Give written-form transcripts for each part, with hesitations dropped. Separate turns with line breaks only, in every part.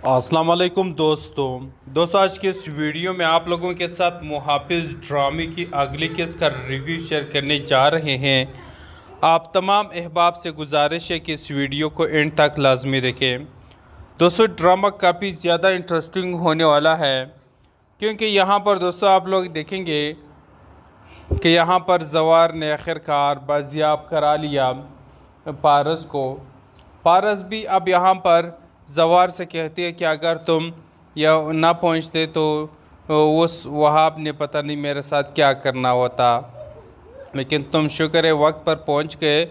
السلام علیکم دوستوں آج کے اس ویڈیو میں آپ لوگوں کے ساتھ محافظ ڈرامے کی اگلی قسط کا ریویو شیئر کرنے جا رہے ہیں۔ آپ تمام احباب سے گزارش ہے کہ اس ویڈیو کو اینڈ تک لازمی دیکھیں۔ دوستو ڈرامہ کافی زیادہ انٹرسٹنگ ہونے والا ہے، کیونکہ یہاں پر دوستو آپ لوگ دیکھیں گے کہ یہاں پر زوار نے آخرکار بازیاب کرا لیا پارس کو۔ پارس بھی اب یہاں پر زوار سے کہتی ہے کہ اگر تم نہ پہنچتے تو اس وہاب نے پتہ نہیں میرے ساتھ کیا کرنا ہوتا، لیکن تم شکر ہے وقت پر پہنچ گئے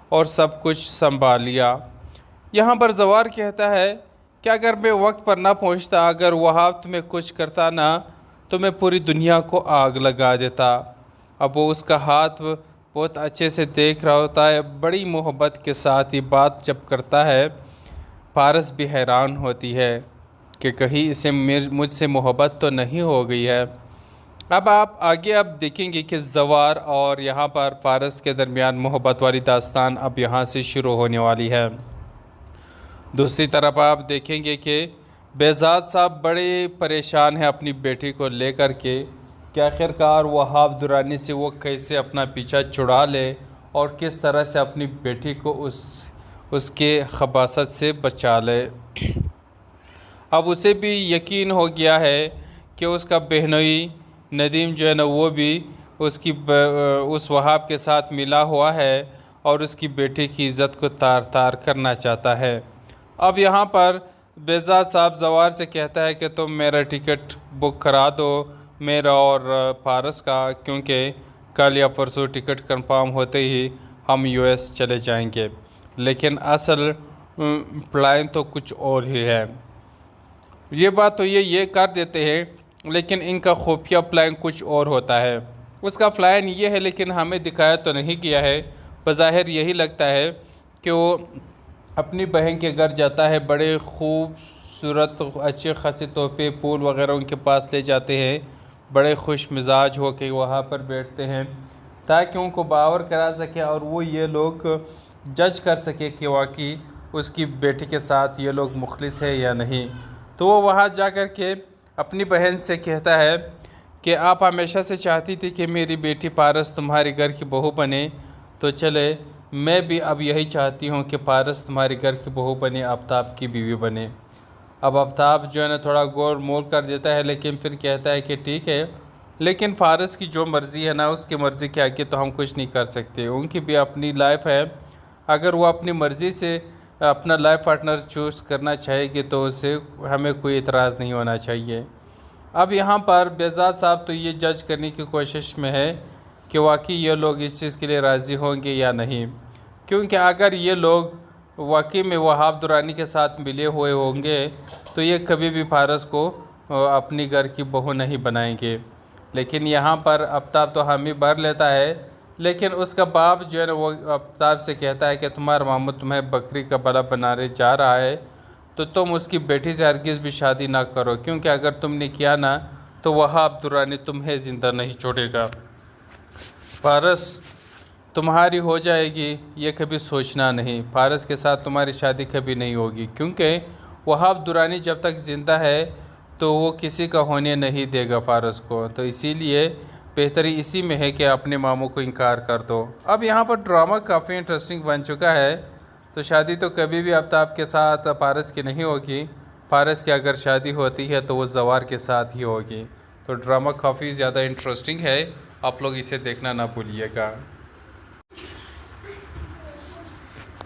اور سب کچھ سنبھال لیا۔ یہاں پر زوار کہتا ہے کہ اگر میں وقت پر نہ پہنچتا، اگر وہاب تمہیں کچھ کرتا نا تو میں پوری دنیا کو آگ لگا دیتا۔ اب وہ اس کا ہاتھ بہت اچھے سے دیکھ رہا ہوتا ہے، بڑی محبت کے ساتھ یہ بات جب کرتا ہے۔ پارس بھی حیران ہوتی ہے کہ کہیں اسے مجھ سے محبت تو نہیں ہو گئی ہے۔ اب آپ آگے دیکھیں گے کہ زوار اور یہاں پر پارس کے درمیان محبت والی داستان اب یہاں سے شروع ہونے والی ہے۔ دوسری طرف آپ دیکھیں گے کہ بہزاد صاحب بڑے پریشان ہیں اپنی بیٹی کو لے کر کے کہ آخرکار وہاب درانی سے وہ کیسے اپنا پیچھا چھڑا لے اور کس طرح سے اپنی بیٹی کو اس کے خباثت سے بچا لے۔ اب اسے بھی یقین ہو گیا ہے کہ اس کا بہنوئی ندیم جو ہے نا وہ بھی اس وہاب کے ساتھ ملا ہوا ہے اور اس کی بیٹی کی عزت کو تار تار کرنا چاہتا ہے۔ اب یہاں پر بہزاد صاحب زوار سے کہتا ہے کہ تم میرا ٹکٹ بک کرا دو، میرا اور پارس کا، کیونکہ کل یا پرسوں ٹکٹ کنفرم ہوتے ہی ہم US چلے جائیں گے، لیکن اصل پلان تو کچھ اور ہی ہے۔ یہ بات تو یہ کر دیتے ہیں، لیکن ان کا خفیہ پلان کچھ اور ہوتا ہے۔ اس کا پلان یہ ہے لیکن ہمیں دکھایا تو نہیں گیا ہے۔ بظاہر یہی لگتا ہے کہ وہ اپنی بہن کے گھر جاتا ہے، بڑے خوبصورت اچھے خاصے تحفے پھول وغیرہ ان کے پاس لے جاتے ہیں، بڑے خوش مزاج ہو کے وہاں پر بیٹھتے ہیں تاکہ ان کو باور کرا سکے اور وہ یہ لوگ جج کر سکے کہ واقعی اس کی بیٹی کے ساتھ یہ لوگ مخلص ہے یا نہیں۔ تو وہ وہاں جا کر کے اپنی بہن سے کہتا ہے کہ آپ ہمیشہ سے چاہتی تھی کہ میری بیٹی پارس تمہارے گھر کی بہو بنے، تو چلے میں بھی اب یہی چاہتی ہوں کہ پارس تمہارے گھر کی بہو بنے، آفتاب کی بیوی بنے۔ اب آفتاب جو ہے نا تھوڑا غور مول کر دیتا ہے، لیکن پھر کہتا ہے کہ ٹھیک ہے، لیکن پارس کی جو مرضی ہے نا اس کی مرضی کے آگے تو ہم کچھ نہیں کر سکتے، ان کی بھی اپنی لائف ہے، اگر وہ اپنی مرضی سے اپنا لائف پارٹنر چوز کرنا چاہے گی تو اسے ہمیں کوئی اعتراض نہیں ہونا چاہیے۔ اب یہاں پر بہزاد صاحب تو یہ جج کرنے کی کوشش میں ہے کہ واقعی یہ لوگ اس چیز کے لیے راضی ہوں گے یا نہیں، کیونکہ اگر یہ لوگ واقعی میں وہاب درانی کے ساتھ ملے ہوئے ہوں گے تو یہ کبھی بھی پارس کو اپنی گھر کی بہو نہیں بنائیں گے۔ لیکن یہاں پر آفتاب تو حامی بھر لیتا ہے، لیکن اس کا باپ جو ہے نا وہ آفتاب سے کہتا ہے کہ تمہارا ماموں تمہیں بکری کا بلا بنانے جا رہا ہے، تو تم اس کی بیٹی سے ہرگز بھی شادی نہ کرو، کیونکہ اگر تم نے کیا نا تو وہاب درانی تمہیں زندہ نہیں چھوڑے گا۔ پارس تمہاری ہو جائے گی یہ کبھی سوچنا نہیں، پارس کے ساتھ تمہاری شادی کبھی نہیں ہوگی، کیونکہ وہاب درانی جب تک زندہ ہے تو وہ کسی کا ہونے نہیں دے گا پارس کو، تو اسی لیے بہتری اسی میں ہے کہ اپنے ماموں کو انکار کر دو۔ اب یہاں پر ڈرامہ کافی انٹرسٹنگ بن چکا ہے، تو شادی تو کبھی بھی آفتاب کے ساتھ پارس کی نہیں ہوگی، پارس کی اگر شادی ہوتی ہے تو وہ زوار کے ساتھ ہی ہوگی۔ تو ڈرامہ کافی زیادہ انٹرسٹنگ ہے، آپ لوگ اسے دیکھنا نہ بھولیے گا۔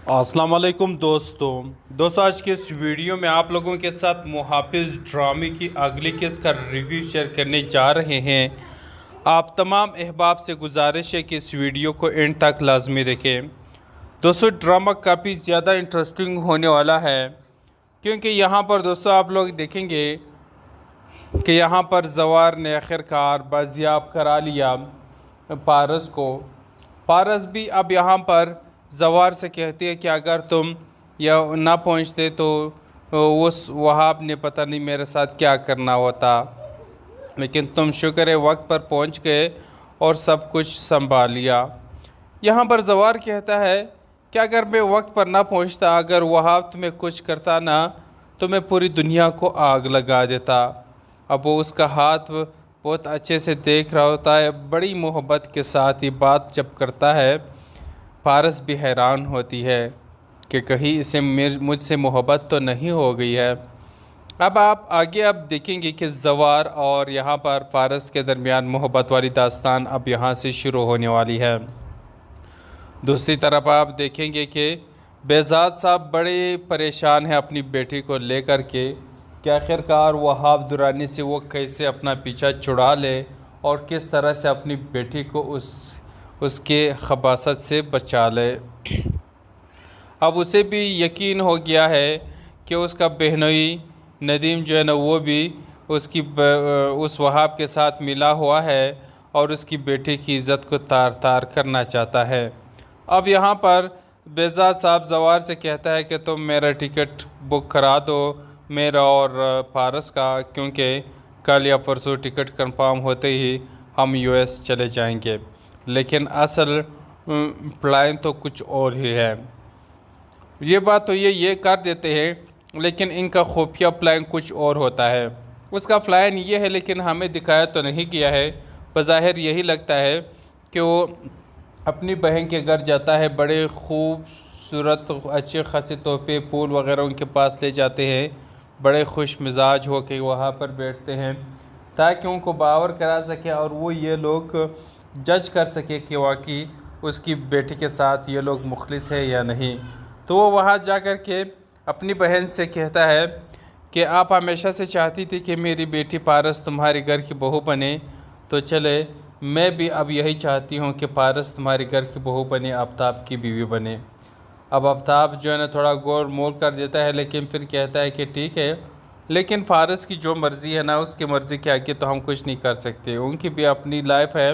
السلام علیکم دوستوں آج کے اس ویڈیو میں آپ لوگوں کے ساتھ محافظ ڈرامے کی اگلی قسط کا ریویو شیئر کرنے جا رہے ہیں۔ آپ تمام احباب سے گزارش ہے کہ اس ویڈیو کو اینڈ تک لازمی دیکھیں۔ دوستو ڈرامہ کافی زیادہ انٹرسٹنگ ہونے والا ہے، کیونکہ یہاں پر دوستو آپ لوگ دیکھیں گے کہ یہاں پر زوار نے آخرکار بازیاب کرا لیا پارس کو۔ پارس بھی اب یہاں پر زوار سے کہتی ہے کہ اگر تم نہ پہنچتے تو اس وہاب نے پتہ نہیں میرے ساتھ کیا کرنا ہوتا، لیکن تم شکر ہے وقت پر پہنچ گئے اور سب کچھ سنبھال لیا۔ یہاں پر زوار کہتا ہے کہ اگر میں وقت پر نہ پہنچتا، اگر وہاب تمہیں کچھ کرتا نا تو میں پوری دنیا کو آگ لگا دیتا۔ اب وہ اس کا ہاتھ بہت اچھے سے دیکھ رہا ہوتا ہے، بڑی محبت کے ساتھ یہ بات جب کرتا ہے، پارس بھی حیران ہوتی ہے کہ کہیں اسے مجھ سے محبت تو نہیں ہو گئی ہے۔ اب آپ آگے دیکھیں گے کہ زوار اور یہاں پر فارس کے درمیان محبت والی داستان اب یہاں سے شروع ہونے والی ہے۔ دوسری طرف آپ دیکھیں گے کہ بہزاد صاحب بڑے پریشان ہیں اپنی بیٹی کو لے کر کے کہ آخرکار وہاب درانی سے وہ کیسے اپنا پیچھا چھڑا لے اور کس طرح سے اپنی بیٹی کو اس کے خباثت سے بچا لے۔ اب اسے بھی یقین ہو گیا ہے کہ اس کا بہنوئی ندیم جو ہے نا وہ بھی اس وہاب کے ساتھ ملا ہوا ہے اور اس کی بیٹی کی عزت کو تار تار کرنا چاہتا ہے۔ اب یہاں پر بہزاد صاحب زوار سے کہتا ہے کہ تم میرا ٹکٹ بک کرا دو، میرا اور فارس کا، کیونکہ کل یا پرسوں ٹکٹ کنفرم ہوتے ہی ہم US چلے جائیں گے، لیکن اصل پلان تو کچھ اور ہی ہے۔ یہ بات تو یہ کر دیتے ہیں، لیکن ان کا خفیہ پلان کچھ اور ہوتا ہے۔ اس کا پلان یہ ہے لیکن ہمیں دکھایا تو نہیں گیا ہے۔ بظاہر یہی لگتا ہے کہ وہ اپنی بہن کے گھر جاتا ہے، بڑے خوبصورت اچھے خاصے تحفے پھول وغیرہ ان کے پاس لے جاتے ہیں، بڑے خوش مزاج ہو کے وہاں پر بیٹھتے ہیں تاکہ ان کو باور کرا سکے اور وہ یہ لوگ جج کر سکے کہ واقعی اس کی بیٹی کے ساتھ یہ لوگ مخلص ہے یا نہیں۔ تو وہ وہاں جا کر کے اپنی بہن سے کہتا ہے کہ آپ ہمیشہ سے چاہتی تھی کہ میری بیٹی پارس تمہارے گھر کی بہو بنے، تو چلے میں بھی اب یہی چاہتی ہوں کہ پارس تمہارے گھر کی بہو بنے، آفتاب کی بیوی بنے۔ اب آفتاب جو ہے نا تھوڑا غور مول کر دیتا ہے، لیکن پھر کہتا ہے کہ ٹھیک ہے، لیکن فارس کی جو مرضی ہے نا اس کی مرضی کے آگے تو ہم کچھ نہیں کر سکتے، ان کی بھی اپنی لائف ہے،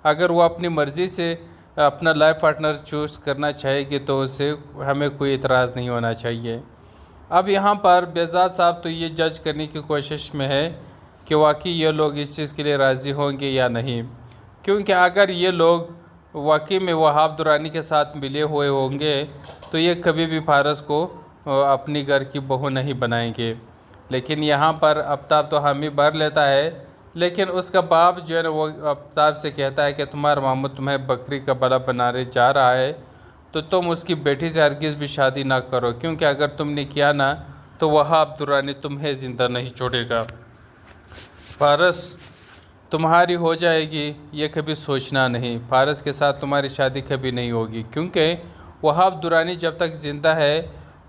اگر وہ اپنی مرضی سے اپنا لائف پارٹنر چوز کرنا چاہے گی تو اسے ہمیں کوئی اعتراض نہیں ہونا چاہیے۔ اب یہاں پر بہزاد صاحب تو یہ جج کرنے کی کوشش میں ہے کہ واقعی یہ لوگ اس چیز کے لیے راضی ہوں گے یا نہیں، کیونکہ اگر یہ لوگ واقعی میں وہاب درانی کے ساتھ ملے ہوئے ہوں گے تو یہ کبھی بھی فارس کو اپنی گھر کی بہو نہیں بنائیں گے۔ لیکن یہاں پر آفتاب تو حامی بھر لیتا ہے، لیکن اس کا باپ جو ہے نا وہ آفتاب سے کہتا ہے کہ تمہارا ماموں تمہیں بکری کا بلا بنانے جا رہا ہے، تو تم اس کی بیٹی سے ہرگز بھی شادی نہ کرو، کیونکہ اگر تم نے کیا نا تو وہاب درانی تمہیں زندہ نہیں چھوڑے گا، فارس تمہاری ہو جائے گی یہ کبھی سوچنا نہیں، فارس کے ساتھ تمہاری شادی کبھی نہیں ہوگی، کیونکہ وہاب درانی جب تک زندہ ہے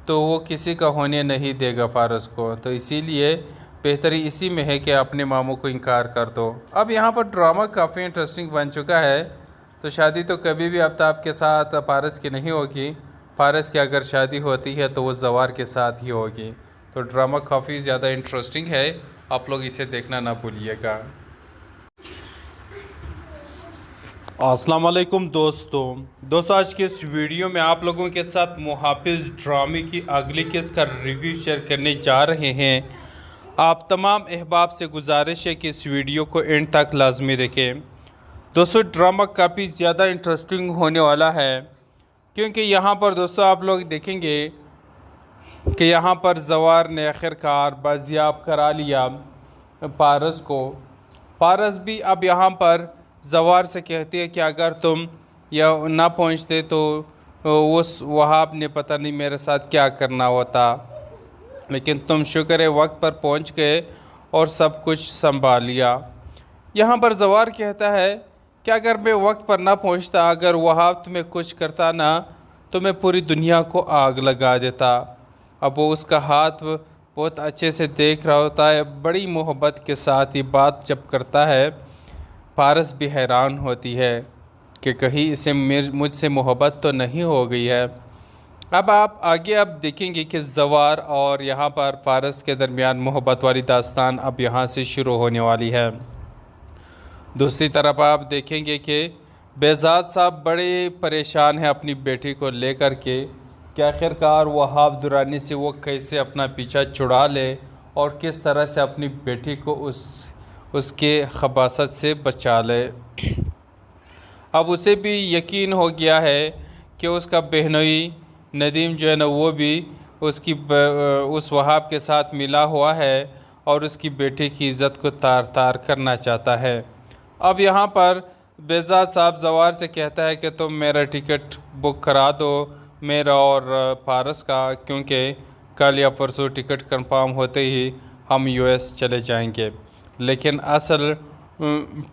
تو وہ کسی کا ہونے نہیں دے گا فارس کو، تو اسی لیے بہتری اسی میں ہے کہ اپنے ماموں کو انکار کر دو۔ اب یہاں پر ڈرامہ کافی انٹرسٹنگ بن چکا ہے، تو شادی تو کبھی بھی آفتاب کے ساتھ فارس کی نہیں ہوگی، فارس کی اگر شادی ہوتی ہے تو وہ زوار کے ساتھ ہی ہوگی۔ تو ڈرامہ کافی زیادہ انٹرسٹنگ ہے، آپ لوگ اسے دیکھنا نہ بھولیے گا۔ السلام علیکم دوستو آج کے اس ویڈیو میں آپ لوگوں کے ساتھ محافظ ڈرامے کی اگلی قسط کا ریویو شیئر کرنے جا رہے ہیں۔ آپ تمام احباب سے گزارش ہے کہ اس ویڈیو کو اینڈ تک لازمی دیکھیں۔ دوستو ڈرامہ کافی زیادہ انٹرسٹنگ ہونے والا ہے، کیونکہ یہاں پر دوستو آپ لوگ دیکھیں گے کہ یہاں پر زوار نے آخرکار بازیاب کرا لیا پارس کو۔ پارس بھی اب یہاں پر زوار سے کہتی ہے کہ اگر تم یا نہ پہنچتے تو اس وہاب نے پتہ نہیں میرے ساتھ کیا کرنا ہوتا، لیکن تم شکر ہے وقت پر پہنچ گئے اور سب کچھ سنبھال لیا۔ یہاں پر زوار کہتا ہے کہ اگر میں وقت پر نہ پہنچتا، اگر وہاب تمہیں کچھ کرتا نا تو میں پوری دنیا کو آگ لگا دیتا۔ اب وہ اس کا ہاتھ بہت اچھے سے دیکھ رہا ہوتا ہے، بڑی محبت کے ساتھ یہ بات جب کرتا ہے، فارس بھی حیران ہوتی ہے کہ کہیں اسے مجھ سے محبت تو نہیں ہو گئی ہے۔ اب آپ آگے دیکھیں گے کہ زوار اور یہاں پر فارس کے درمیان محبت والی داستان اب یہاں سے شروع ہونے والی ہے۔ دوسری طرف آپ دیکھیں گے کہ بہزاد صاحب بڑے پریشان ہیں اپنی بیٹی کو لے کر کے کہ آخرکار وہاب درانی سے وہ کیسے اپنا پیچھا چھڑا لے اور کس طرح سے اپنی بیٹی کو اس کے خباثت سے بچا لے۔ اب اسے بھی یقین ہو گیا ہے کہ اس کا بہنوئی ندیم جو ہے نا وہ بھی اس وہاب کے ساتھ ملا ہوا ہے اور اس کی بیٹی کی عزت کو تار تار کرنا چاہتا ہے۔ اب یہاں پر بہزاد صاحب زوار سے کہتا ہے کہ تم میرا ٹکٹ بک کرا دو، میرا اور پارس کا، کیونکہ کل یا پرسوں ٹکٹ کنفرم ہوتے ہی ہم یو ایس چلے جائیں گے، لیکن اصل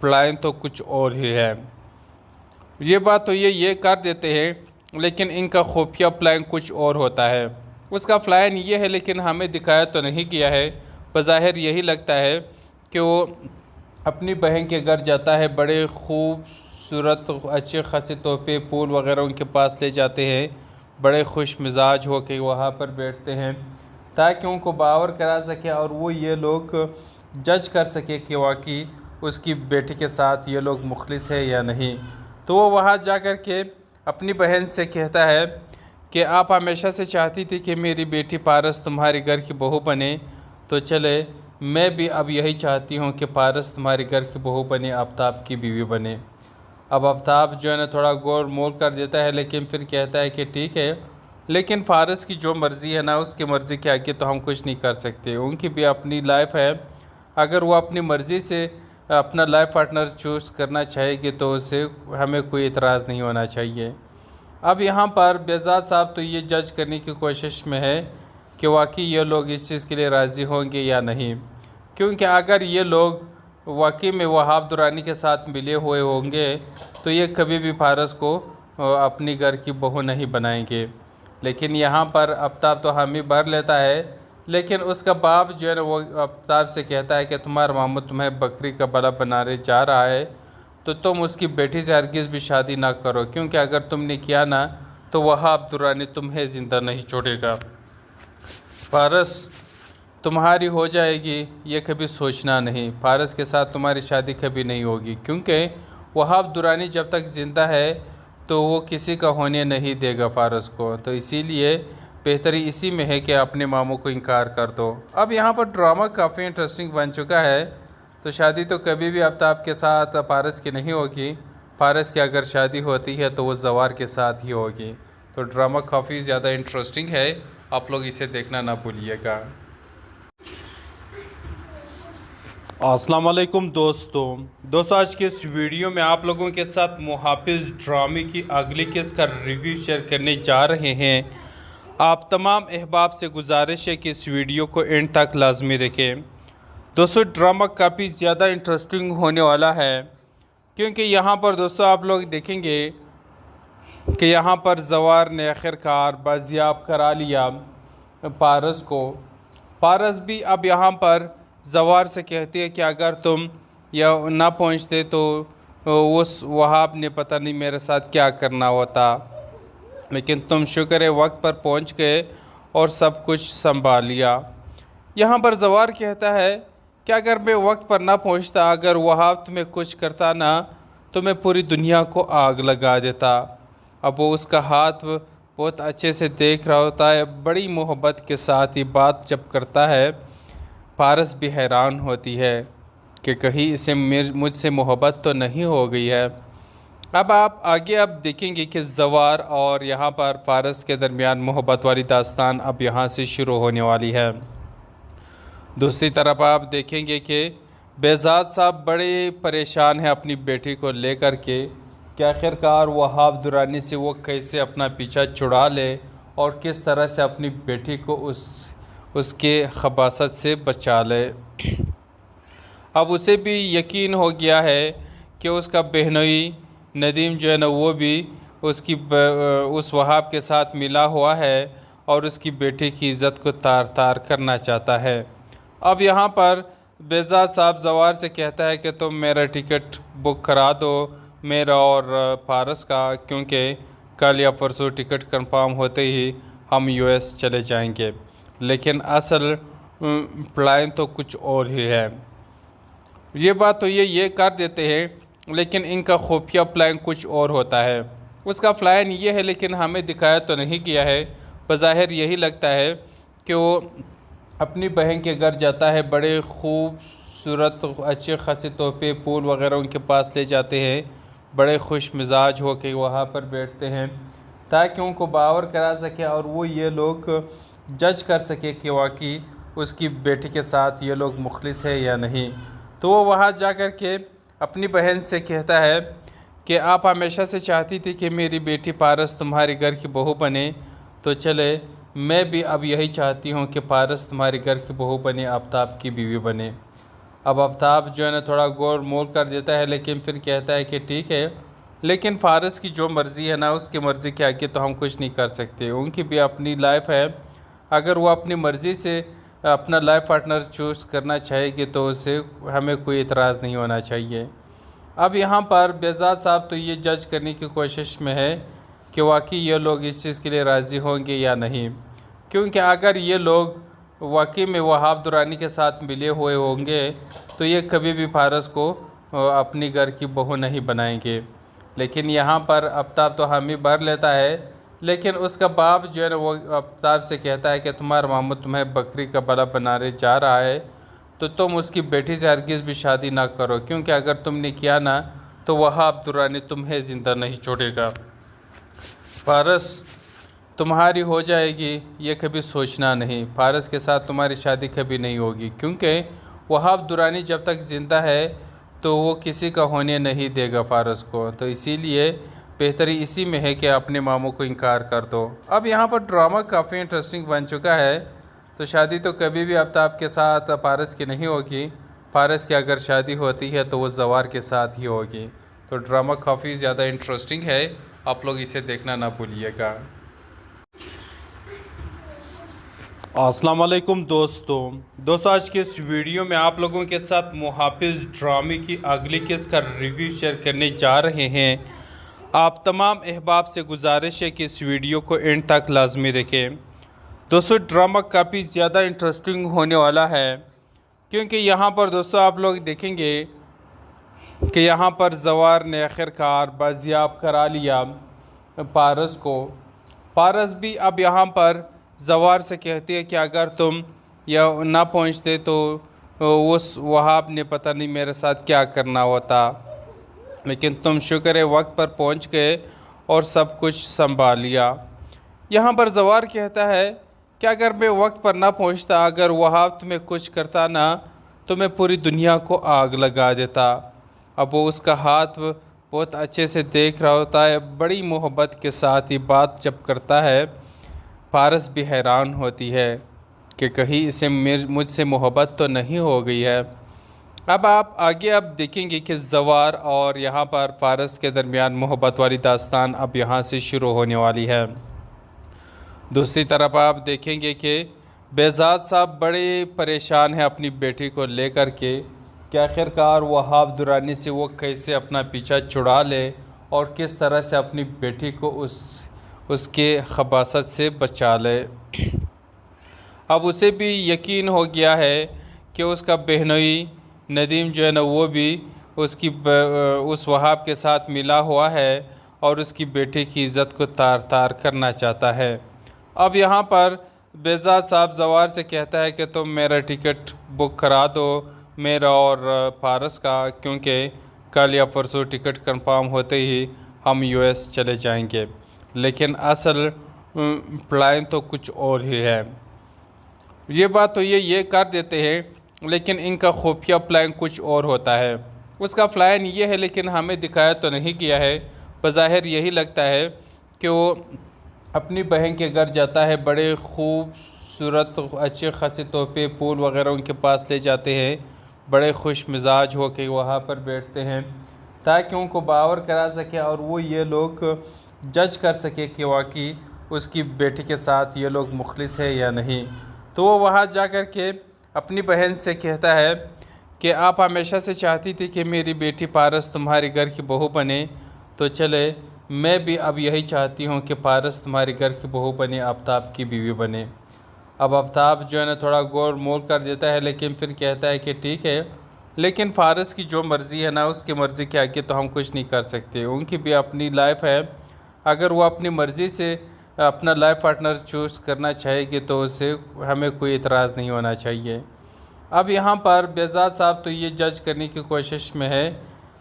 پلان تو کچھ اور ہی ہے۔ یہ بات تو یہ کر دیتے ہیں، لیکن ان کا خفیہ پلان کچھ اور ہوتا ہے۔ اس کا پلان یہ ہے، لیکن ہمیں دکھایا تو نہیں گیا ہے۔ بظاہر یہی لگتا ہے کہ وہ اپنی بہن کے گھر جاتا ہے، بڑے خوبصورت اچھے خاصے تحفے پھول وغیرہ ان کے پاس لے جاتے ہیں، بڑے خوش مزاج ہو کے وہاں پر بیٹھتے ہیں تاکہ ان کو باور کرا سکے اور وہ یہ لوگ جج کر سکے کہ واقعی اس کی بیٹی کے ساتھ یہ لوگ مخلص ہے یا نہیں۔ تو وہ وہاں جا کر کے اپنی بہن سے کہتا ہے کہ آپ ہمیشہ سے چاہتی تھی کہ میری بیٹی پارس تمہارے گھر کی بہو بنے، تو چلے میں بھی اب یہی چاہتی ہوں کہ پارس تمہارے گھر کی بہو بنے، آفتاب کی بیوی بنے۔ اب آفتاب جو ہے نا تھوڑا گول مول کر دیتا ہے، لیکن پھر کہتا ہے کہ ٹھیک ہے، لیکن فارس کی جو مرضی ہے نا، اس کی مرضی کے آگے تو ہم کچھ نہیں کر سکتے، ان کی بھی اپنی لائف ہے، اگر وہ اپنی مرضی سے اپنا لائف پارٹنر چوز کرنا چاہے گی تو اسے ہمیں کوئی اعتراض نہیں ہونا چاہیے۔ اب یہاں پر بہزاد صاحب تو یہ جج کرنے کی کوشش میں ہے کہ واقعی یہ لوگ اس چیز کے لیے راضی ہوں گے یا نہیں، کیونکہ اگر یہ لوگ واقعی میں وہاب درانی کے ساتھ ملے ہوئے ہوں گے تو یہ کبھی بھی فارس کو اپنی گھر کی بہو نہیں بنائیں گے۔ لیکن یہاں پر آفتاب تو حامی بھر لیتا ہے، لیکن اس کا باپ جو ہے نا وہ آفتاب سے کہتا ہے کہ تمہارا ماموں تمہیں بکری کا بلا بنانے جا رہا ہے، تو تم اس کی بیٹی سے ہرگز بھی شادی نہ کرو، کیونکہ اگر تم نے کیا نا تو وہاب درانی تمہیں زندہ نہیں چھوڑے گا۔ فارس تمہاری ہو جائے گی یہ کبھی سوچنا نہیں، فارس کے ساتھ تمہاری شادی کبھی نہیں ہوگی، کیونکہ وہاب درانی جب تک زندہ ہے تو وہ کسی کا ہونے نہیں دے گا فارس کو، تو اسی لیے بہتری اسی میں ہے کہ اپنے ماموں کو انکار کر دو۔ اب یہاں پر ڈرامہ کافی انٹرسٹنگ بن چکا ہے، تو شادی تو کبھی بھی آفتاب کے ساتھ فارس کی نہیں ہوگی، فارس کی اگر شادی ہوتی ہے تو وہ زوار کے ساتھ ہی ہوگی۔ تو ڈرامہ کافی زیادہ انٹرسٹنگ ہے، آپ لوگ اسے دیکھنا نہ بھولیے گا۔ السلام علیکم دوستو آج کے اس ویڈیو میں آپ لوگوں کے ساتھ محافظ ڈرامے کی اگلی قسط کا ریویو شیئر کرنے جا رہے ہیں۔ آپ تمام احباب سے گزارش ہے کہ اس ویڈیو کو اینڈ تک لازمی دیکھیں۔ دوستو ڈرامہ کافی زیادہ انٹرسٹنگ ہونے والا ہے، کیونکہ یہاں پر دوستو آپ لوگ دیکھیں گے کہ یہاں پر زوار نے آخرکار بازیاب کرا لیا پارس کو۔ پارس بھی اب یہاں پر زوار سے کہتی ہے کہ اگر تم یا نہ پہنچتے تو اس وہاب نے پتہ نہیں میرے ساتھ کیا کرنا ہوتا، لیکن تم شکر ہے وقت پر پہنچ گئے اور سب کچھ سنبھال لیا۔ یہاں پر زوار کہتا ہے کہ اگر میں وقت پر نہ پہنچتا، اگر وہاب تمہیں کچھ کرتا نا تو میں پوری دنیا کو آگ لگا دیتا۔ اب وہ اس کا ہاتھ بہت اچھے سے دیکھ رہا ہوتا ہے، بڑی محبت کے ساتھ یہ بات جب کرتا ہے، پارس بھی حیران ہوتی ہے کہ کہیں اسے مجھ سے محبت تو نہیں ہو گئی ہے۔ اب آپ آگے دیکھیں گے کہ زوار اور یہاں پر فارس کے درمیان محبت والی داستان اب یہاں سے شروع ہونے والی ہے۔ دوسری طرف آپ دیکھیں گے کہ بہزاد صاحب بڑے پریشان ہیں اپنی بیٹی کو لے کر کے کہ آخرکار وہاب درانی سے وہ کیسے اپنا پیچھا چھڑا لے اور کس طرح سے اپنی بیٹی کو اس کے خباثت سے بچا لے۔ اب اسے بھی یقین ہو گیا ہے کہ اس کا بہنوئی ندیم جو ہے نا وہ بھی اس وہاب کے ساتھ ملا ہوا ہے اور اس کی بیٹی کی عزت کو تار تار کرنا چاہتا ہے۔ اب یہاں پر بہزاد صاحب زوار سے کہتا ہے کہ تم میرا ٹکٹ بک کرا دو، میرا اور پارس کا، کیونکہ کل یا پرسوں ٹکٹ کنفرم ہوتے ہی ہم یو ایس چلے جائیں گے، لیکن اصل پلان تو کچھ اور ہی ہے۔ یہ بات تو یہ کر دیتے ہیں، لیکن ان کا خفیہ پلان کچھ اور ہوتا ہے۔ اس کا پلان یہ ہے، لیکن ہمیں دکھایا تو نہیں گیا ہے، بظاہر یہی لگتا ہے کہ وہ اپنی بہن کے گھر جاتا ہے، بڑے خوبصورت اچھے خاصے تحفے پھول وغیرہ ان کے پاس لے جاتے ہیں، بڑے خوش مزاج ہو کے وہاں پر بیٹھتے ہیں تاکہ ان کو باور کرا سکے اور وہ یہ لوگ جج کر سکے کہ واقعی اس کی بیٹی کے ساتھ یہ لوگ مخلص ہے یا نہیں، تو وہ وہاں جا کر کے اپنی بہن سے کہتا ہے کہ آپ ہمیشہ سے چاہتی تھی کہ میری بیٹی پارس تمہارے گھر کی بہو بنے، تو چلے میں بھی اب یہی چاہتی ہوں کہ پارس تمہارے گھر کی بہو بنے، آفتاب کی بیوی بنے۔ اب آفتاب جو ہے نا تھوڑا غور مول کر دیتا ہے، لیکن پھر کہتا ہے کہ ٹھیک ہے، لیکن فارس کی جو مرضی ہے نا، اس کی مرضی کے آگے تو ہم کچھ نہیں کر سکتے، ان کی بھی اپنی لائف ہے، اگر وہ اپنی مرضی سے اپنا لائف پارٹنر چوز کرنا چاہے گی تو اسے ہمیں کوئی اعتراض نہیں ہونا چاہیے۔ اب یہاں پر بہزاد صاحب تو یہ جج کرنے کی کوشش میں ہے کہ واقعی یہ لوگ اس چیز کے لیے راضی ہوں گے یا نہیں، کیونکہ اگر یہ لوگ واقعی میں وہاب درانی کے ساتھ ملے ہوئے ہوں گے تو یہ کبھی بھی فارس کو اپنی گھر کی بہو نہیں بنائیں گے۔ لیکن یہاں پر آفتاب تو حامی بھر لیتا ہے، لیکن اس کا باپ جو ہے نا وہ آفتاب سے کہتا ہے کہ تمہارا ماموں تمہیں بکری کا بلا بنانے جا رہا ہے، تو تم اس کی بیٹی سے ہرگز بھی شادی نہ کرو، کیونکہ اگر تم نے کیا نا تو وہاب درانی تمہیں زندہ نہیں چھوڑے گا، فارس تمہاری ہو جائے گی، یہ کبھی سوچنا نہیں، فارس کے ساتھ تمہاری شادی کبھی نہیں ہوگی، کیونکہ وہاب درانی جب تک زندہ ہے تو وہ کسی کا ہونے نہیں دے گا فارس کو، تو اسی لیے بہتری اسی میں ہے کہ اپنے ماموں کو انکار کر دو۔ اب یہاں پر ڈرامہ کافی انٹرسٹنگ بن چکا ہے، تو شادی تو کبھی بھی آفتاب کے ساتھ فارس کی نہیں ہوگی، فارس کی اگر شادی ہوتی ہے تو وہ زوار کے ساتھ ہی ہوگی، تو ڈرامہ کافی زیادہ انٹرسٹنگ ہے، آپ لوگ اسے دیکھنا نہ بھولیے گا۔ السلام علیکم دوستو آج کے اس ویڈیو میں آپ لوگوں کے ساتھ محافظ ڈرامے کی اگلی قسط کا ریویو شیئر کرنے جا رہے ہیں۔ آپ تمام احباب سے گزارش ہے کہ اس ویڈیو کو اینڈ تک لازمی دیکھیں۔ دوستو ڈرامہ کافی زیادہ انٹرسٹنگ ہونے والا ہے، کیونکہ یہاں پر دوستو آپ لوگ دیکھیں گے کہ یہاں پر زوار نے آخرکار بازیاب کرا لیا پارس کو۔ پارس بھی اب یہاں پر زوار سے کہتی ہے کہ اگر تم یا نہ پہنچتے تو اس وہاب نے پتہ نہیں میرے ساتھ کیا کرنا ہوتا، لیکن تم شکر ہے وقت پر پہنچ گئے اور سب کچھ سنبھال لیا۔ یہاں پر زوار کہتا ہے کہ اگر میں وقت پر نہ پہنچتا، اگر وہاب تمہیں کچھ کرتا نا تو میں پوری دنیا کو آگ لگا دیتا۔ اب وہ اس کا ہاتھ بہت اچھے سے دیکھ رہا ہوتا ہے، بڑی محبت کے ساتھ یہ بات جب کرتا ہے، فارس بھی حیران ہوتی ہے کہ کہیں اسے مجھ سے محبت تو نہیں ہو گئی ہے۔ اب آپ آگے دیکھیں گے کہ زوار اور یہاں پر فارس کے درمیان محبت والی داستان اب یہاں سے شروع ہونے والی ہے۔ دوسری طرف آپ دیکھیں گے کہ بہزاد صاحب بڑے پریشان ہیں اپنی بیٹی کو لے کر کے کہ آخرکار وہاب درانی سے وہ کیسے اپنا پیچھا چھڑا لے اور کس طرح سے اپنی بیٹی کو اس کے خباثت سے بچا لے۔ اب اسے بھی یقین ہو گیا ہے کہ اس کا بہنوئی ندیم جو ہے نا وہ بھی اس وہاب کے ساتھ ملا ہوا ہے اور اس کی بیٹی کی عزت کو تار تار کرنا چاہتا ہے۔ اب یہاں پر بہزاد صاحب زوار سے کہتا ہے کہ تم میرا ٹکٹ بک کرا دو، میرا اور فارس کا، کیونکہ کل یا پرسوں ٹکٹ کنفرم ہوتے ہی ہم US چلے جائیں گے، لیکن اصل پلان تو کچھ اور ہی ہے۔ یہ بات تو یہ کر دیتے ہیں، لیکن ان کا خفیہ پلان کچھ اور ہوتا ہے۔ اس کا پلان یہ ہے، لیکن ہمیں دکھایا تو نہیں گیا ہے۔ بظاہر یہی لگتا ہے کہ وہ اپنی بہن کے گھر جاتا ہے، بڑے خوبصورت اچھے خاصے تحفے پھول وغیرہ ان کے پاس لے جاتے ہیں، بڑے خوش مزاج ہو کے وہاں پر بیٹھتے ہیں تاکہ ان کو باور کرا سکے اور وہ یہ لوگ جج کر سکے کہ واقعی اس کی بیٹی کے ساتھ یہ لوگ مخلص ہے یا نہیں، تو وہ وہاں جا کر کے اپنی بہن سے کہتا ہے کہ آپ ہمیشہ سے چاہتی تھی کہ میری بیٹی پارس تمہارے گھر کی بہو بنے، تو چلے میں بھی اب یہی چاہتی ہوں کہ پارس تمہارے گھر کی بہو بنے، آفتاب کی بیوی بنے۔ اب آفتاب جو ہے نا تھوڑا غور مول کر دیتا ہے، لیکن پھر کہتا ہے کہ ٹھیک ہے، لیکن فارس کی جو مرضی ہے نا، اس کی مرضی کے آگے تو ہم کچھ نہیں کر سکتے، ان کی بھی اپنی لائف ہے، اگر وہ اپنی مرضی سے اپنا لائف پارٹنر چوز کرنا چاہے گی تو اسے ہمیں کوئی اعتراض نہیں ہونا چاہیے۔ اب یہاں پر بہزاد صاحب تو یہ جج کرنے کی کوشش میں ہے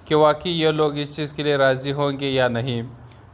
کہ واقعی یہ لوگ اس چیز کے لیے راضی ہوں گے یا نہیں،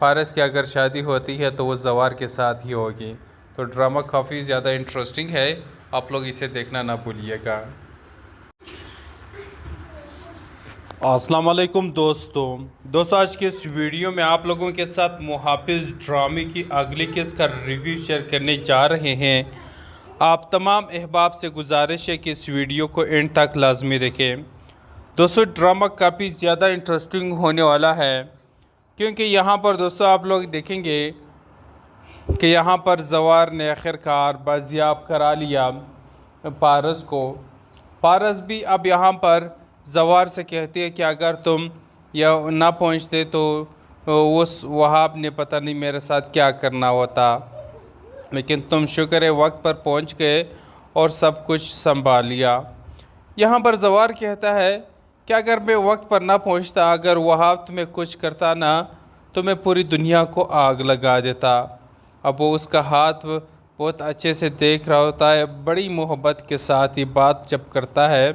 فارس کی اگر شادی ہوتی ہے تو وہ زوار کے ساتھ ہی ہوگی۔ تو ڈرامہ کافی زیادہ انٹرسٹنگ ہے، آپ لوگ اسے دیکھنا نہ بھولیے گا۔ السلام علیکم دوستو آج کے اس ویڈیو میں آپ لوگوں کے ساتھ محافظ ڈرامے کی اگلی قسط کا ریویو شیئر کرنے جا رہے ہیں۔ آپ تمام احباب سے گزارش ہے کہ اس ویڈیو کو اینڈ تک لازمی دیکھیں۔ دوستو ڈرامہ کافی زیادہ انٹرسٹنگ ہونے والا ہے، کیونکہ یہاں پر دوستو آپ لوگ دیکھیں گے کہ یہاں پر زوار نے آخرکار بازیاب کرا لیا پارس کو۔ پارس بھی اب یہاں پر زوار سے کہتی ہے کہ اگر تم یا نہ پہنچتے تو اس وہاب نے پتہ نہیں میرے ساتھ کیا کرنا ہوتا، لیکن تم شکر ہے وقت پر پہنچ گئے اور سب کچھ سنبھال لیا۔ یہاں پر زوار کہتا ہے کہ اگر میں وقت پر نہ پہنچتا، اگر وہاب تمہیں کچھ کرتا نہ تو میں پوری دنیا کو آگ لگا دیتا۔ اب وہ اس کا ہاتھ بہت اچھے سے دیکھ رہا ہوتا ہے، بڑی محبت کے ساتھ یہ بات جب کرتا ہے،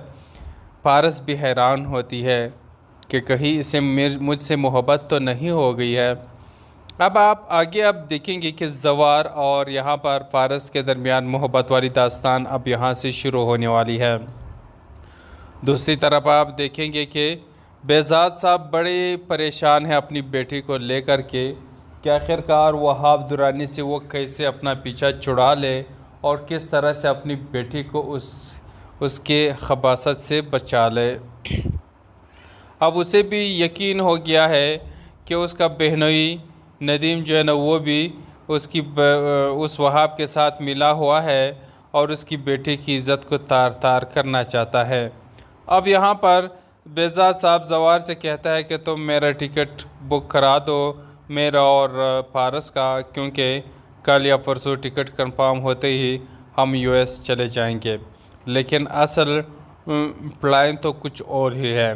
پارس بھی حیران ہوتی ہے کہ کہیں اسے مجھ سے محبت تو نہیں ہو گئی ہے۔ اب آپ آگے دیکھیں گے کہ زوار اور یہاں پر پارس کے درمیان محبت والی داستان اب یہاں سے شروع ہونے والی ہے۔ دوسری طرف آپ دیکھیں گے کہ بہزاد صاحب بڑے پریشان ہیں اپنی بیٹی کو لے کر کے کہ آخرکار وہاب درانی سے وہ کیسے اپنا پیچھا چھڑا لے اور کس طرح سے اپنی بیٹی کو اس کے خباثت سے بچا لے۔ اب اسے بھی یقین ہو گیا ہے کہ اس کا بہنوئی ندیم جو ہے نا وہ بھی اس وہاب کے ساتھ ملا ہوا ہے اور اس کی بیٹی کی عزت کو تار تار کرنا چاہتا ہے۔ اب یہاں پر بہزاد صاحب زوار سے کہتا ہے کہ تم میرا ٹکٹ بک کرا دو، میرا اور پارس کا، کیونکہ کل یا پرسوں ٹکٹ کنفرم ہوتے ہی ہم US چلے جائیں گے، لیکن اصل پلان تو کچھ اور ہی ہے۔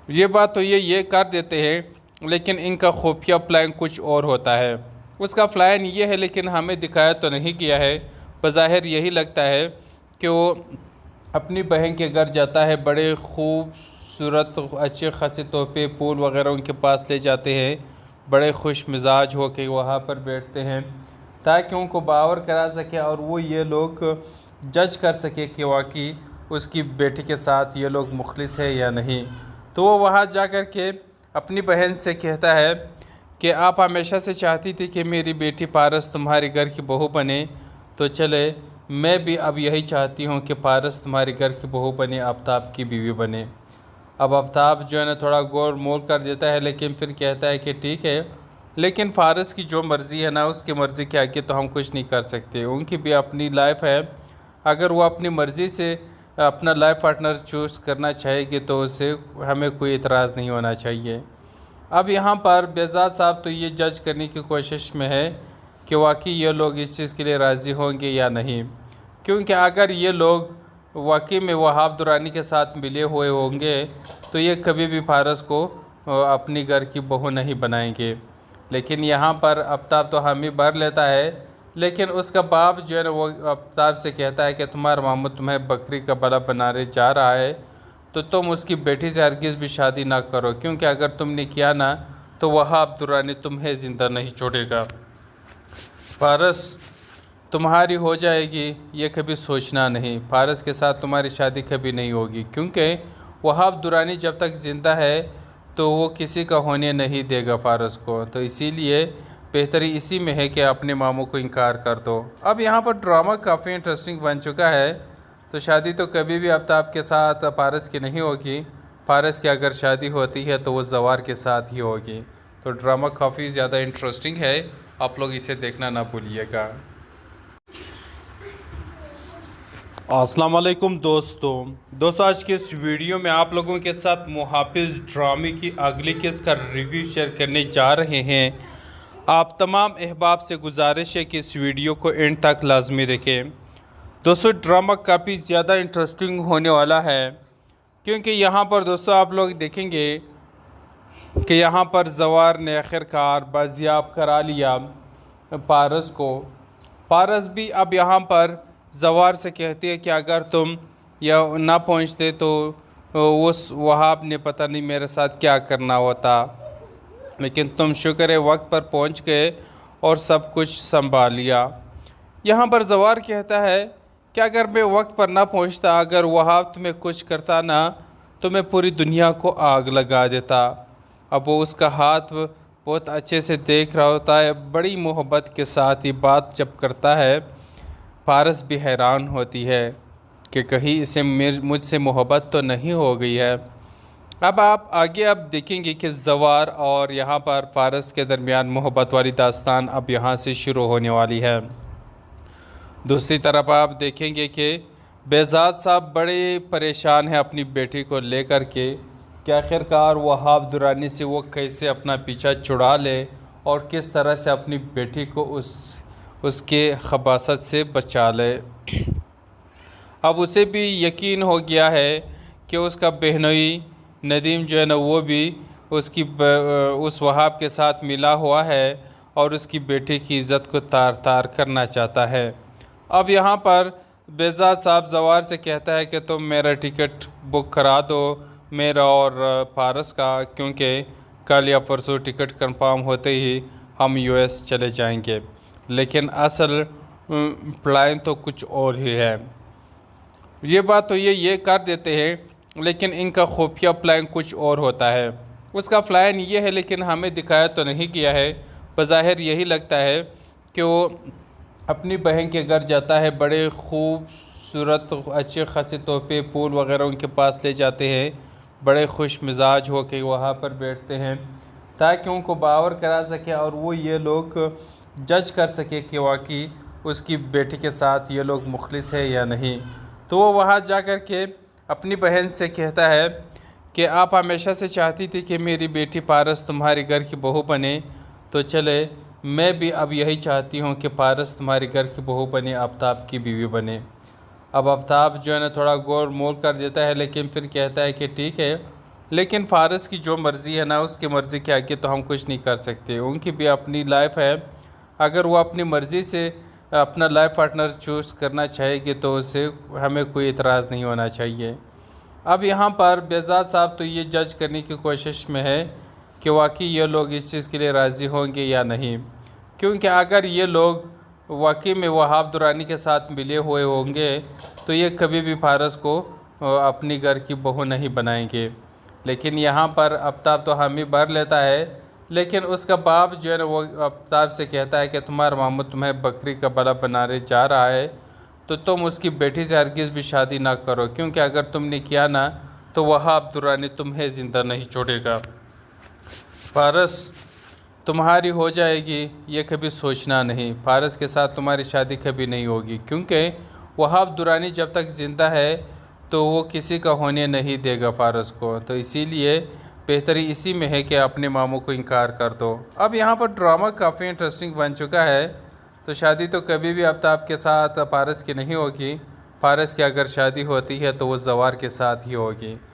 یہ بات تو یہ کر دیتے ہیں، لیکن ان کا خفیہ پلان کچھ اور ہوتا ہے۔ اس کا پلان یہ ہے لیکن ہمیں دکھایا تو نہیں گیا ہے۔ بظاہر یہی لگتا ہے کہ وہ اپنی بہن کے گھر جاتا ہے، بڑے خوبصورت اچھے خاصے تحفے پھول وغیرہ ان کے پاس لے جاتے ہیں، بڑے خوش مزاج ہو کے وہاں پر بیٹھتے ہیں تاکہ ان کو باور کرا سکے اور وہ یہ لوگ جج کر سکے کہ واقعی اس کی بیٹی کے ساتھ یہ لوگ مخلص ہے یا نہیں۔ تو وہ وہاں جا کر کے اپنی بہن سے کہتا ہے کہ آپ ہمیشہ سے چاہتی تھی کہ میری بیٹی پارس تمہارے گھر کی بہو بنے، تو چلے میں بھی اب یہی چاہتی ہوں کہ پارس تمہارے گھر کی بہو بنے، آفتاب کی بیوی بنے۔ اب آفتاب جو ہے نا تھوڑا غور مول کر دیتا ہے، لیکن پھر کہتا ہے کہ ٹھیک ہے، لیکن فارس کی جو مرضی ہے نا اس کی مرضی کے آگے تو ہم کچھ نہیں کر سکتے، ان کی بھی اپنی لائف ہے، اگر وہ اپنی مرضی سے اپنا لائف پارٹنر چوز کرنا چاہے گی تو اسے ہمیں کوئی اعتراض نہیں ہونا چاہیے۔ اب یہاں پر بہزاد صاحب تو یہ جج کرنے کی کوشش میں ہے کہ واقعی یہ لوگ اس چیز کے لیے راضی ہوں گے یا نہیں، کیونکہ اگر یہ لوگ واقعی میں وہاب درانی کے ساتھ ملے ہوئے ہوں گے تو یہ کبھی بھی فارس کو اپنی گھر کی بہو نہیں بنائیں گے۔ لیکن یہاں پر آفتاب تو حامی بھر لیتا ہے، لیکن اس کا باپ جو ہے نا وہ آفتاب سے کہتا ہے کہ تمہارا ماموں تمہیں بکری کا بلا بنانے جا رہا ہے، تو تم اس کی بیٹی سے ہرگز بھی شادی نہ کرو، کیونکہ اگر تم نے کیا نا تو وہاب درانی تمہیں زندہ نہیں چھوڑے گا۔ فارس تمہاری ہو جائے گی یہ کبھی سوچنا نہیں، فارس کے ساتھ تمہاری شادی کبھی نہیں ہوگی، کیونکہ وہاب درانی جب تک زندہ ہے تو وہ کسی کا ہونے نہیں دے گا فارس کو، تو اسی لیے بہتری اسی میں ہے کہ اپنے ماموں کو انکار کر دو۔ اب یہاں پر ڈرامہ کافی انٹرسٹنگ بن چکا ہے، تو شادی تو کبھی بھی آفتاب کے ساتھ پارس کی نہیں ہوگی، پارس کی اگر شادی ہوتی ہے تو وہ زوار کے ساتھ ہی ہوگی۔ تو ڈرامہ کافی زیادہ انٹرسٹنگ ہے، آپ لوگ اسے دیکھنا نہ بھولیے گا۔ السلام علیکم دوستو آج کے اس ویڈیو میں آپ لوگوں کے ساتھ محافظ ڈرامے کی اگلی قسط کا ریویو شیئر کرنے جا رہے ہیں۔ آپ تمام احباب سے گزارش ہے کہ اس ویڈیو کو اینڈ تک لازمی دیکھیں۔ دوستو ڈرامہ کافی زیادہ انٹرسٹنگ ہونے والا ہے، کیونکہ یہاں پر دوستو آپ لوگ دیکھیں گے کہ یہاں پر زوار نے آخرکار بازیاب کرا لیا پارس کو۔ پارس بھی اب یہاں پر زوار سے کہتی ہے کہ اگر تم یا نہ پہنچتے تو اس وہاب نے پتہ نہیں میرے ساتھ کیا کرنا ہوتا، لیکن تم شکر ہے وقت پر پہنچ گئے اور سب کچھ سنبھال لیا۔ یہاں پر زوار کہتا ہے کہ اگر میں وقت پر نہ پہنچتا، اگر وہاب تمہیں کچھ کرتا نہ، تو میں پوری دنیا کو آگ لگا دیتا۔ اب وہ اس کا ہاتھ بہت اچھے سے دیکھ رہا ہوتا ہے، بڑی محبت کے ساتھ یہ بات جب کرتا ہے، پارس بھی حیران ہوتی ہے کہ کہیں اسے مجھ سے محبت تو نہیں ہو گئی ہے۔ اب آپ آگے دیکھیں گے کہ زوار اور یہاں پر فارس کے درمیان محبت والی داستان اب یہاں سے شروع ہونے والی ہے۔ دوسری طرف آپ دیکھیں گے کہ بہزاد صاحب بڑے پریشان ہیں اپنی بیٹی کو لے کر کے کہ آخرکار وہاب درانی سے وہ کیسے اپنا پیچھا چھڑا لے اور کس طرح سے اپنی بیٹی کو اس کے خباثت سے بچا لے۔ اب اسے بھی یقین ہو گیا ہے کہ اس کا بہنوئی ندیم جو ہے نا وہ بھی اس وہاب کے ساتھ ملا ہوا ہے اور اس کی بیٹی کی عزت کو تار تار کرنا چاہتا ہے۔ اب یہاں پر بہزاد صاحب زوار سے کہتا ہے کہ تم میرا ٹکٹ بک کرا دو، میرا اور فارس کا، کیونکہ کل یا پرسوں ٹکٹ کنفرم ہوتے ہی ہم US چلے جائیں گے، لیکن اصل پلان تو کچھ اور ہی ہے۔ یہ بات تو یہ کر دیتے ہیں، لیکن ان کا خفیہ پلان کچھ اور ہوتا ہے۔ اس کا پلان یہ ہے لیکن ہمیں دکھایا تو نہیں گیا ہے۔ بظاہر یہی لگتا ہے کہ وہ اپنی بہن کے گھر جاتا ہے، بڑے خوبصورت اچھے خاصے تحفے پھول وغیرہ ان کے پاس لے جاتے ہیں، بڑے خوش مزاج ہو کے وہاں پر بیٹھتے ہیں تاکہ ان کو باور کرا سکے اور وہ یہ لوگ جج کر سکے کہ واقعی اس کی بیٹی کے ساتھ یہ لوگ مخلص ہے یا نہیں۔ تو وہ وہاں جا کر کے اپنی بہن سے کہتا ہے کہ آپ ہمیشہ سے چاہتی تھی کہ میری بیٹی پارس تمہارے گھر کی بہو بنے، تو چلے میں بھی اب یہی چاہتی ہوں کہ پارس تمہارے گھر کی بہو بنے، آفتاب کی بیوی بنے۔ اب آفتاب جو ہے نا تھوڑا غور مول کر دیتا ہے، لیکن پھر کہتا ہے کہ ٹھیک ہے، لیکن فارس کی جو مرضی ہے نا اس کی مرضی کے آگے تو ہم کچھ نہیں کر سکتے، ان کی بھی اپنی لائف ہے، اگر وہ اپنی مرضی سے اپنا لائف پارٹنر چوز کرنا چاہے گی تو اسے ہمیں کوئی اعتراض نہیں ہونا چاہیے۔ اب یہاں پر بہزاد صاحب تو یہ جج کرنے کی کوشش میں ہے کہ واقعی یہ لوگ اس چیز کے لیے راضی ہوں گے یا نہیں، کیونکہ اگر یہ لوگ واقعی میں وہاب درانی کے ساتھ ملے ہوئے ہوں گے تو یہ کبھی بھی فارس کو اپنی گھر کی بہو نہیں بنائیں گے۔ لیکن یہاں پر آفتاب تو حامی بھر لیتا ہے، لیکن اس کا باپ جو ہے نا وہ آفتاب سے کہتا ہے کہ تمہارا ماموں تمہیں بکری کا بلا بنانے جا رہا ہے، تو تم اس کی بیٹی سے ہرگز بھی شادی نہ کرو، کیونکہ اگر تم نے کیا نا تو وہاب درانی تمہیں زندہ نہیں چھوڑے گا۔ فارس تمہاری ہو جائے گی یہ کبھی سوچنا نہیں، فارس کے ساتھ تمہاری شادی کبھی نہیں ہوگی، کیونکہ وہاب درانی جب تک زندہ ہے تو وہ کسی کا ہونے نہیں دے گا فارس کو، تو اسی لیے بہتری اسی میں ہے کہ اپنے ماموں کو انکار کر دو۔ اب یہاں پر ڈرامہ کافی انٹرسٹنگ بن چکا ہے، تو شادی تو کبھی بھی آفتاب کے ساتھ فارس کی نہیں ہوگی، فارس کی اگر شادی ہوتی ہے تو وہ زوار کے ساتھ ہی ہوگی۔